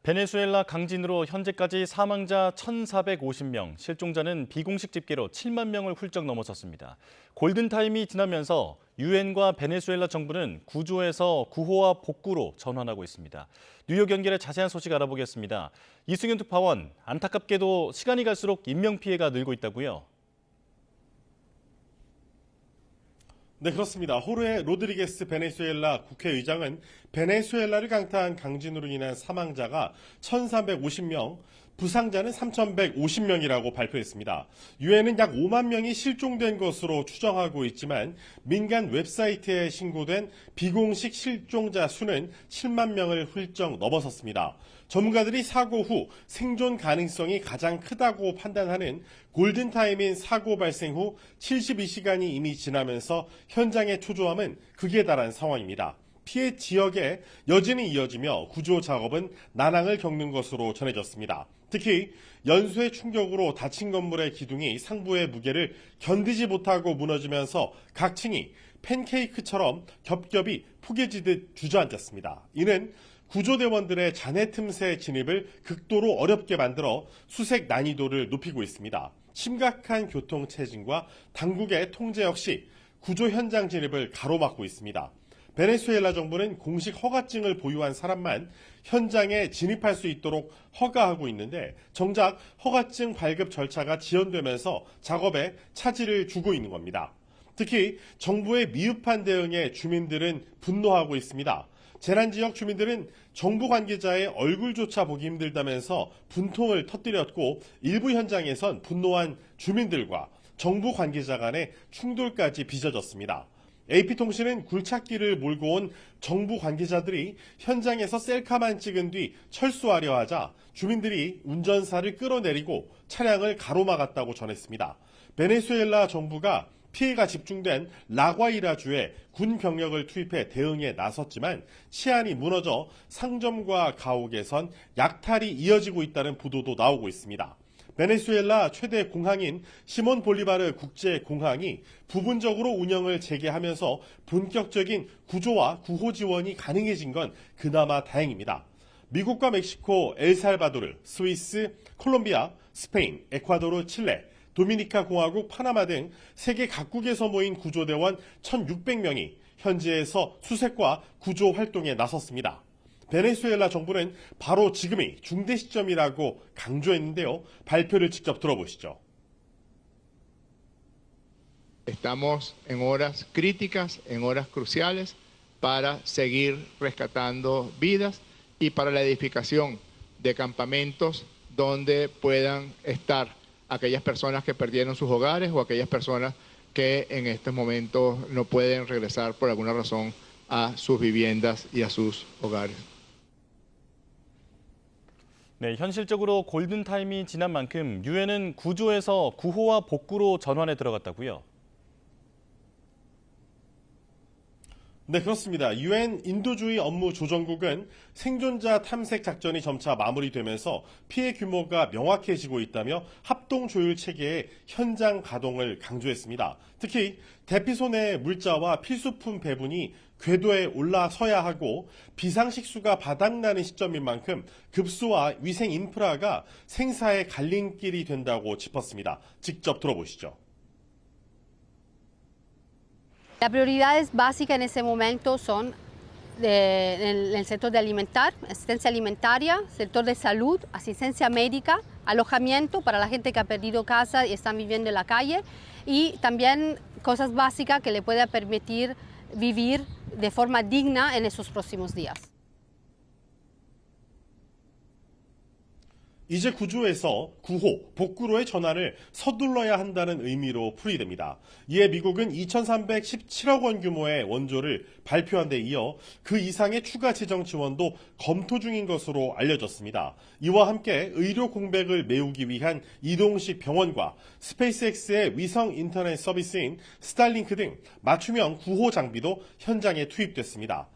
베네수엘라 강진으로 현재까지 사망자 1,450명, 실종자는 비공식 집계로 7만 명을 훌쩍 넘어섰습니다. 골든타임이 지나면서 유엔과 베네수엘라 정부는 구조에서 구호와 복구로 전환하고 있습니다. 뉴욕 연결의 자세한 소식 알아보겠습니다. 이승윤 특파원, 안타깝게도 시간이 갈수록 인명피해가 늘고 있다고요? 네, 그렇습니다. 호르헤 로드리게스 베네수엘라 국회의장은 베네수엘라를 강타한 강진으로 인한 사망자가 1,350명, 부상자는 3,150명이라고 발표했습니다. 유엔은 약 5만 명이 실종된 것으로 추정하고 있지만 민간 웹사이트에 신고된 비공식 실종자 수는 7만 명을 훌쩍 넘어섰습니다. 전문가들이 사고 후 생존 가능성이 가장 크다고 판단하는 골든타임인 사고 발생 후 72시간이 이미 지나면서 현장의 초조함은 극에 달한 상황입니다. 피해 지역에 여진이 이어지며 구조 작업은 난항을 겪는 것으로 전해졌습니다. 특히 연소의 충격으로 닫힌 건물의 기둥이 상부의 무게를 견디지 못하고 무너지면서 각 층이 팬케이크처럼 겹겹이 포개지듯 주저앉았습니다. 이는 구조대원들의 잔해 틈새 진입을 극도로 어렵게 만들어 수색 난이도를 높이고 있습니다. 심각한 교통체증과 당국의 통제 역시 구조 현장 진입을 가로막고 있습니다. 베네수엘라 정부는 공식 허가증을 보유한 사람만 현장에 진입할 수 있도록 허가하고 있는데 정작 허가증 발급 절차가 지연되면서 작업에 차질을 주고 있는 겁니다. 특히 정부의 미흡한 대응에 주민들은 분노하고 있습니다. 재난지역 주민들은 정부 관계자의 얼굴조차 보기 힘들다면서 분통을 터뜨렸고 일부 현장에선 분노한 주민들과 정부 관계자 간의 충돌까지 빚어졌습니다. AP통신은 굴착기를 몰고 온 정부 관계자들이 현장에서 셀카만 찍은 뒤 철수하려 하자 주민들이 운전사를 끌어내리고 차량을 가로막았다고 전했습니다. 베네수엘라 정부가 피해가 집중된 라과이라주에 군 병력을 투입해 대응에 나섰지만 치안이 무너져 상점과 가옥에선 약탈이 이어지고 있다는 보도도 나오고 있습니다. 베네수엘라 최대 공항인 시몬 볼리바르 국제공항이 부분적으로 운영을 재개하면서 본격적인 구조와 구호 지원이 가능해진 건 그나마 다행입니다. 미국과 멕시코, 엘살바도르, 스위스, 콜롬비아, 스페인, 에콰도르, 칠레, 도미니카 공화국, 파나마 등 세계 각국에서 모인 구조대원 1,600명이 현지에서 수색과 구조 활동에 나섰습니다. 베네수엘라 정부는 바로 지금이 중대 시점이라고 강조했는데요. 발표를 직접 들어보시죠. Estamos en horas críticas, en horas cruciales para seguir rescatando vidas y para la edificación de campamentos donde puedan estar aquellas personas que perdieron sus hogares o aquellas personas que en estos momentos no pueden regresar por alguna razón a sus viviendas y a sus hogares. 네, 현실적으로 골든타임이 지난 만큼 유엔은 구조에서 구호와 복구로 전환에 들어갔다고요? 네, 그렇습니다. 유엔 인도주의 업무 조정국은 생존자 탐색 작전이 점차 마무리되면서 피해 규모가 명확해지고 있다며 합동 조율 체계의 현장 가동을 강조했습니다. 특히 대피소 내 물자와 필수품 배분이 궤도에 올라서야 하고 비상식수가 바닥나는 시점인 만큼 급수와 위생 인프라가 생사의 갈림길이 된다고 짚었습니다. 직접 들어보시죠. Las prioridades básicas en ese momento son en el sector de asistencia alimentaria, sector de salud, asistencia médica, alojamiento para la gente que ha perdido casa y están viviendo en la calle y también cosas básicas que le pueda permitir vivir de forma digna en esos próximos días. 이제 구조에서 구호, 복구로의 전환을 서둘러야 한다는 의미로 풀이됩니다. 이에 미국은 2,317억 원 규모의 원조를 발표한 데 이어 그 이상의 추가 재정 지원도 검토 중인 것으로 알려졌습니다. 이와 함께 의료 공백을 메우기 위한 이동식 병원과 스페이스X의 위성 인터넷 서비스인 스타링크 등 맞춤형 구호 장비도 현장에 투입됐습니다.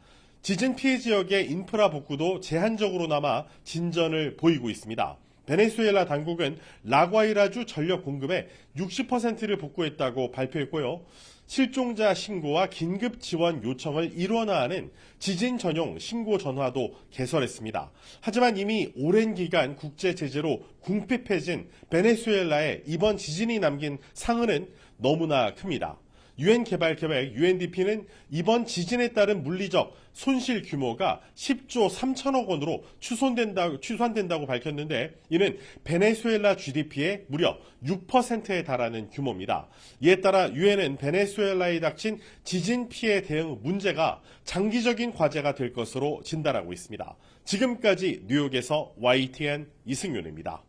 지진 피해 지역의 인프라 복구도 제한적으로나마 진전을 보이고 있습니다. 베네수엘라 당국은 라과이라주 전력 공급의 60%를 복구했다고 발표했고요. 실종자 신고와 긴급 지원 요청을 일원화하는 지진 전용 신고 전화도 개설했습니다. 하지만 이미 오랜 기간 국제 제재로 궁핍해진 베네수엘라의 이번 지진이 남긴 상흔은 너무나 큽니다. 유엔 개발계획 UNDP는 이번 지진에 따른 물리적 손실 규모가 10조 3천억 원으로 추산된다고 밝혔는데 이는 베네수엘라 GDP의 무려 6%에 달하는 규모입니다. 이에 따라 유엔은 베네수엘라에 닥친 지진 피해 대응 문제가 장기적인 과제가 될 것으로 진단하고 있습니다. 지금까지 뉴욕에서 YTN 이승윤입니다.